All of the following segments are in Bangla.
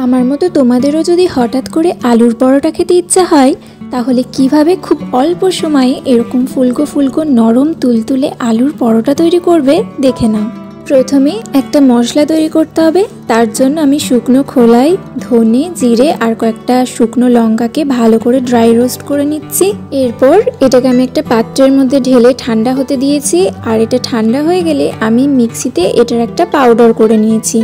আমার মতো তোমাদেরও যদি হঠাৎ করে আলুর পরোটা খেতে ইচ্ছা হয় তাহলে কিভাবে খুব অল্প সময়ে এরকম ফুলকো ফুলকো নরম তুলতুলে আলুর পরোটা তৈরি করবে দেখে নাও। প্রথমে একটা মশলা তৈরি করতে হবে। তার জন্য আমি শুকনো খোলায় ধনে, জিরে আর কয়েকটা শুকনো লঙ্কাকে ভালো করে ড্রাই রোস্ট করে নিচ্ছি। এরপর এটাকে আমি একটা পাত্রের মধ্যে ঢেলে ঠান্ডা হতে দিয়েছি। আর এটা ঠান্ডা হয়ে গেলে আমি মিক্সিতে এটার একটা পাউডার করে নিয়েছি।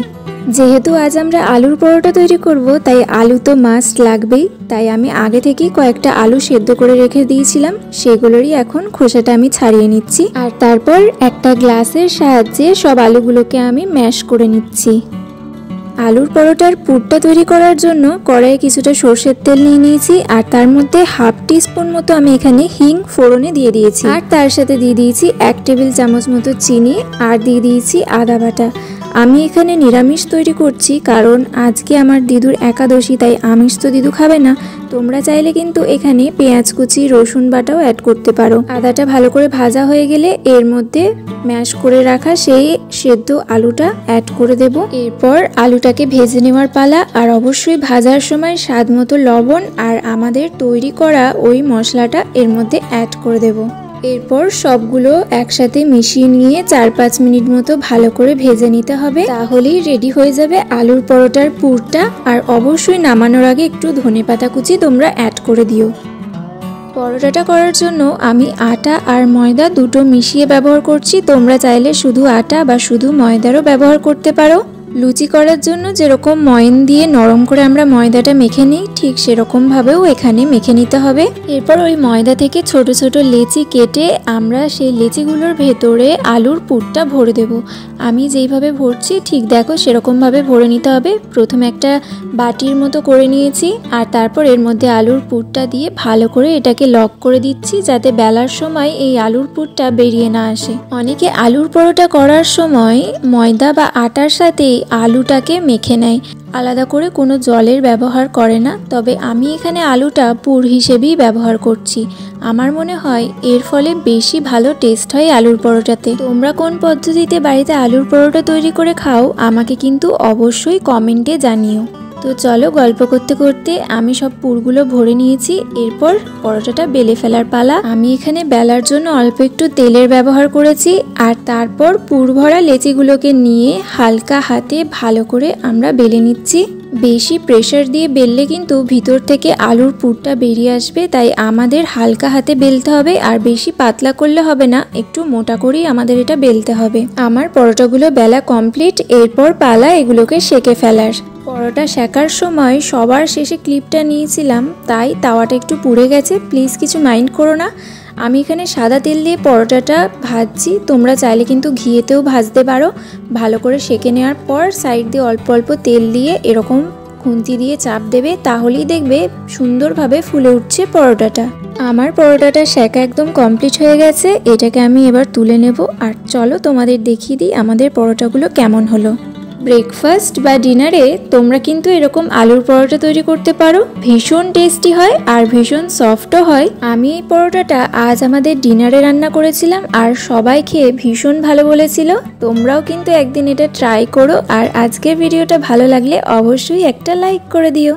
যেহেতু আজ আমরা আলুর পরোটা তৈরি করব তাই আলু তো মাস্ট লাগবেই, তাই আমি আগে থেকেই কয়েকটা আলু সেদ্ধ করে রেখে দিয়েছিলাম, সেগুলোরই এখন খোসাটা আমি ছাড়িয়ে নিচ্ছি। আর তারপর একটা গ্লাসের সাহায্যে সব আলুগুলোকে আমি ম্যাশ করে নিচ্ছি। আলুর পরোটার পুরটা তৈরি করার জন্য কড়াইয়ে কিছুটা সরষের তেল নিয়ে নিয়েছি আর তার মধ্যে হাফ টিস্পুন মতো আমি এখানে হিং ফোড়নে দিয়ে দিয়েছি। আর তার সাথে দিয়ে দিয়েছি 1 টেবিল চামচ মতো চিনি আর দিয়ে দিয়েছি আদা বাটা। আমি এখানে নিরামিষ তৈরি করছি কারণ আজকে আমার দিদুর একাদশী, তাই আমিষ তো দিদু খাবে না। তোমরা চাইলে কিন্তু এখানে পেঁয়াজ কুচি, রসুন বাটাও অ্যাড করতে পারো। আদাটা ভালো করে ভাজা হয়ে গেলে এর মধ্যে ম্যাশ করে রাখা সেই সেদ্ধ আলুটা অ্যাড করে দেব। এরপর আলুটাকে ভেজে নেওয়ার পালা। আর অবশ্যই ভাজার সময় স্বাদ মতো লবণ আর আমাদের তৈরি করা ওই মশলাটা এর মধ্যে অ্যাড করে দেব। এরপর সবগুলো একসাথে মিশিয়ে নিয়ে 4-5 মিনিট মতো ভালো করে ভেজে নিতে হবে, তাহলেই রেডি হয়ে যাবে আলুর পরোটার পুরটা। আর অবশ্যই নামানোর আগে একটু ধনেপাতা কুচি তোমরা অ্যাড করে দিও। পরোটাটা করার জন্য আমি আটা আর ময়দা দুটো মিশিয়ে ব্যবহার করছি। তোমরা চাইলে শুধু আটা বা শুধু ময়দারও ব্যবহার করতে পারো। লুচি করার জন্য যেরকম ময়ন দিয়ে নরম করে আমরা ময়দাটা মেখে নিই, ঠিক সেরকমভাবেও এখানে মেখে নিতে হবে। এরপর ওই ময়দা থেকে ছোট ছোট লেচি কেটে আমরা সেই লেচিগুলোর ভেতরে আলুর পুরটা ভরে দেব। আমি যেইভাবে ভরছি ঠিক দেখো সেরকমভাবে ভরে নিতে হবে। প্রথমে একটা বাটির মতো করে নিয়েছি আর তারপর এর মধ্যে আলুর পুরটা দিয়ে ভালো করে এটাকে লক করে দিচ্ছি, যাতে বেলার সময় এই আলুর পুরটা বেরিয়ে না আসে। অনেকে আলুর পরোটা করার সময় ময়দা বা আটার সাথে আলুটাকে মেখে নেয়, আলাদা করে কোনো জলের ব্যবহার করে না। তবে আমি এখানে আলুটা পুর হিসেবেই ব্যবহার করছি। আমার মনে হয় এর ফলে বেশি ভালো টেস্ট হয় আলুর পরোটাতে। তোমরা কোন পদ্ধতিতে বাড়িতে আলুর পরোটা তৈরি করে খাও আমাকে কিন্তু অবশ্যই কমেন্টে জানিও। তো চলো, গল্প করতে করতে আমি সব পুরগুলো ভরে নিয়েছি। এরপর পরোটাটা বেলে ফেলার পালা। আমি এখানে বেলার জন্য অল্প একটু তেলের ব্যবহার করেছি আর তারপর পুর ভরা লেচিগুলোকে নিয়ে হালকা হাতে ভালো করে আমরা বেলে নিচ্ছি। বেশি প্রেসার দিয়ে বেললে কিন্তু ভিতর থেকে আলুর পুরটা বেরিয়ে আসবে, তাই আমাদের হালকা হাতে বেলতে হবে। আর বেশি পাতলা করলে হবে না, একটু মোটা করেই আমাদের এটা বেলতে হবে। আমার পরোটাগুলো বেলা কমপ্লিট। এরপর পালা এগুলোকে সেঁকে ফেলার। পরোটা সেঁকার সময় সবার শেষে ক্লিপটা নিয়েছিলাম, তাই তাওয়াটা একটু পুড়ে গেছে, প্লিজ কিছু মাইন্ড করো না। আমি এখানে সাদা তেল দিয়ে পরোটাটা ভাজছি, তোমরা চাইলে কিন্তু ঘিয়েতেও ভাজতে পারো। ভালো করে সেঁকে নেওয়ার পর সাইড দিয়ে অল্প অল্প তেল দিয়ে এরকম খুন্তি দিয়ে চাপ দেবে, তাহলেই দেখবে সুন্দরভাবে ফুলে উঠছে পরোটাটা। আমার পরোটাটা সেঁকা একদম কমপ্লিট হয়ে গেছে। এটাকে আমি এবার তুলে নেব। আর চলো তোমাদের দেখিয়ে দিই আমাদের পরোটাগুলো কেমন হলো। ব্রেকফাস্ট বা ডিনারে তোমরা কিন্তু এরকম আলুর পরোটা তৈরি করতে পারো, ভীষণ টেস্টি হয় আর ভীষণ সফটও হয়। আমি এই পরোটাটা আজ আমাদের ডিনারে রান্না করেছিলাম আর সবাই খেয়ে ভীষণ ভালো বলেছিল। তোমরাও কিন্তু একদিন এটা ট্রাই করো। আর আজকের ভিডিওটা ভালো লাগলে অবশ্যই একটা লাইক করে দিও।